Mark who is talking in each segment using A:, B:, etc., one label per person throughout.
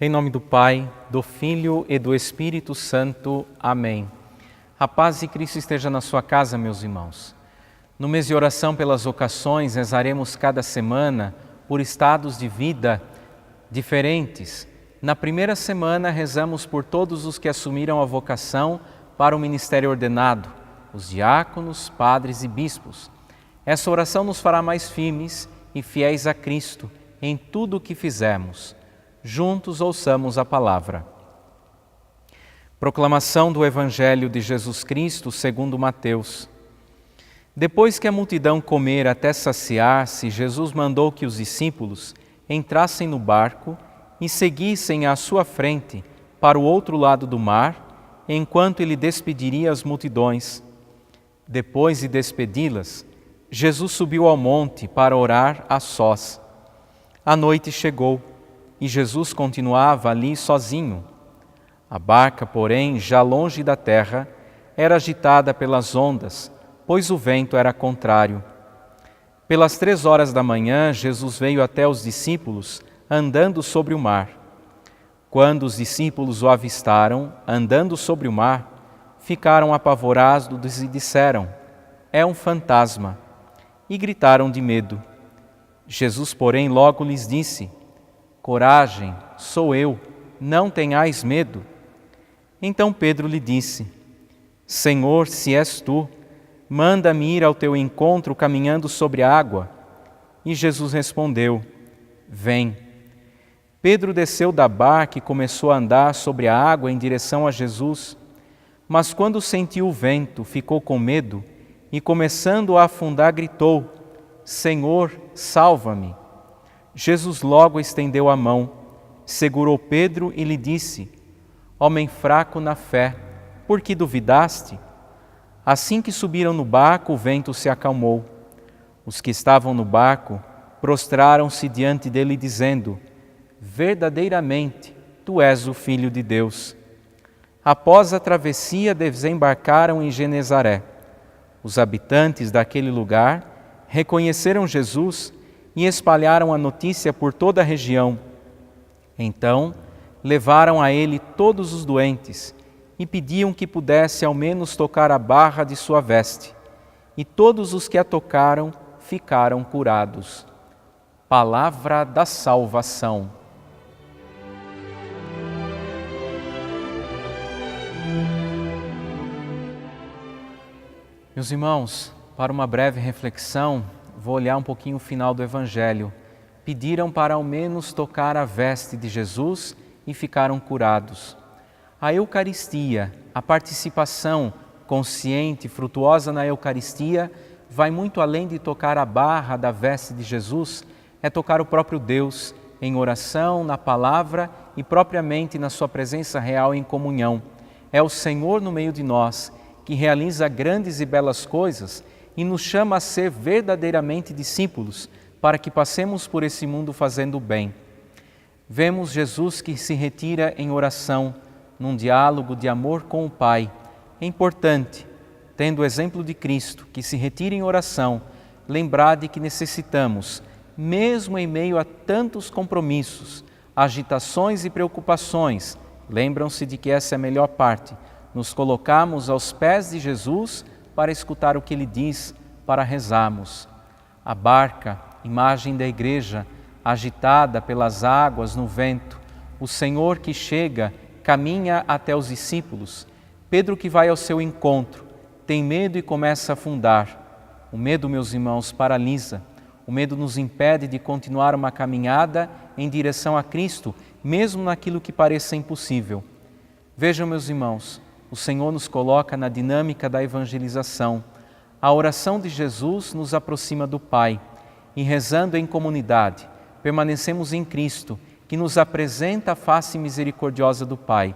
A: Em nome do Pai, do Filho e do Espírito Santo. Amém. A paz de Cristo esteja na sua casa, meus irmãos. No mês de oração pelas vocações, rezaremos cada semana por estados de vida diferentes. Na primeira semana, rezamos por todos os que assumiram a vocação para o ministério ordenado, os diáconos, padres e bispos. Essa oração nos fará mais firmes e fiéis a Cristo em tudo o que fizermos. Juntos ouçamos a palavra. Proclamação do Evangelho de Jesus Cristo segundo Mateus. Depois que a multidão comera até saciar-se, Jesus mandou que os discípulos entrassem no barco e seguissem à sua frente para o outro lado do mar, enquanto ele despediria as multidões. Depois de despedi-las, Jesus subiu ao monte para orar a sós. A noite chegou e Jesus continuava ali sozinho. A barca, porém, já longe da terra, era agitada pelas ondas, pois o vento era contrário. Pelas 3 horas da manhã, Jesus veio até os discípulos, andando sobre o mar. Quando os discípulos o avistaram, andando sobre o mar, ficaram apavorados e disseram: "É um fantasma!" e gritaram de medo. Jesus, porém, logo lhes disse: "Coragem, sou eu, não tenhais medo." Então Pedro lhe disse: "Senhor, se és tu, manda-me ir ao teu encontro caminhando sobre a água." E Jesus respondeu: "Vem." Pedro desceu da barca e começou a andar sobre a água em direção a Jesus. Mas quando sentiu o vento, ficou com medo e, começando a afundar, gritou: "Senhor, salva-me." Jesus logo estendeu a mão, segurou Pedro e lhe disse: "Homem fraco na fé, por que duvidaste?" Assim que subiram no barco, o vento se acalmou. Os que estavam no barco prostraram-se diante dele, dizendo: "Verdadeiramente, tu és o Filho de Deus." Após a travessia, desembarcaram em Genezaré. Os habitantes daquele lugar reconheceram Jesus e espalharam a notícia por toda a região. Então, levaram a ele todos os doentes e pediam que pudesse ao menos tocar a barra de sua veste. E todos os que a tocaram ficaram curados. Palavra da salvação. Meus irmãos, para uma breve reflexão, vou olhar um pouquinho o final do Evangelho. Pediram para ao menos tocar a veste de Jesus e ficaram curados. A Eucaristia, a participação consciente, frutuosa na Eucaristia, vai muito além de tocar a barra da veste de Jesus, é tocar o próprio Deus em oração, na palavra e propriamente na sua presença real em comunhão. É o Senhor no meio de nós, que realiza grandes e belas coisas e nos chama a ser verdadeiramente discípulos, para que passemos por esse mundo fazendo o bem. Vemos Jesus que se retira em oração, num diálogo de amor com o Pai. É importante, tendo o exemplo de Cristo, que se retira em oração, lembrar de que necessitamos, mesmo em meio a tantos compromissos, agitações e preocupações, lembram-se de que essa é a melhor parte, nos colocarmos aos pés de Jesus para escutar o que Ele diz, para rezarmos. A barca, imagem da igreja, agitada pelas águas no vento, o Senhor que chega, caminha até os discípulos. Pedro que vai ao seu encontro, tem medo e começa a afundar. O medo, meus irmãos, paralisa. O medo nos impede de continuar uma caminhada em direção a Cristo, mesmo naquilo que pareça impossível. Vejam, meus irmãos, o Senhor nos coloca na dinâmica da evangelização. A oração de Jesus nos aproxima do Pai e, rezando em comunidade, permanecemos em Cristo, que nos apresenta a face misericordiosa do Pai.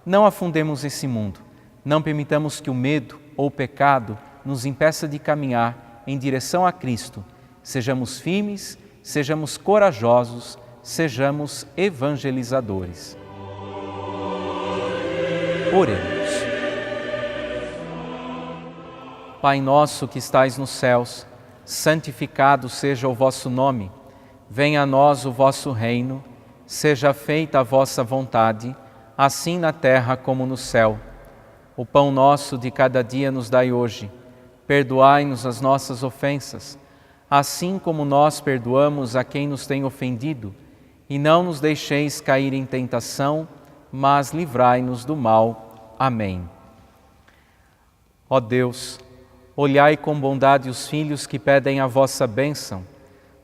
A: Não afundemos esse mundo, não permitamos que o medo ou o pecado nos impeça de caminhar em direção a Cristo. Sejamos firmes, sejamos corajosos, sejamos evangelizadores. Oremos. Pai nosso que estais nos céus, santificado seja o vosso nome. Venha a nós o vosso reino. Seja feita a vossa vontade, assim na terra como no céu. O pão nosso de cada dia nos dai hoje. Perdoai-nos as nossas ofensas, assim como nós perdoamos a quem nos tem ofendido. E não nos deixeis cair em tentação, mas livrai-nos do mal. Amém. Ó Deus, olhai com bondade os filhos que pedem a vossa bênção,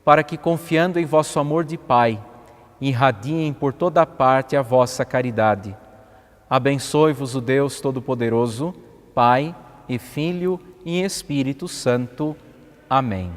A: para que, confiando em vosso amor de Pai, irradiem por toda parte a vossa caridade. Abençoe-vos o Deus Todo-Poderoso, Pai e Filho e Espírito Santo. Amém.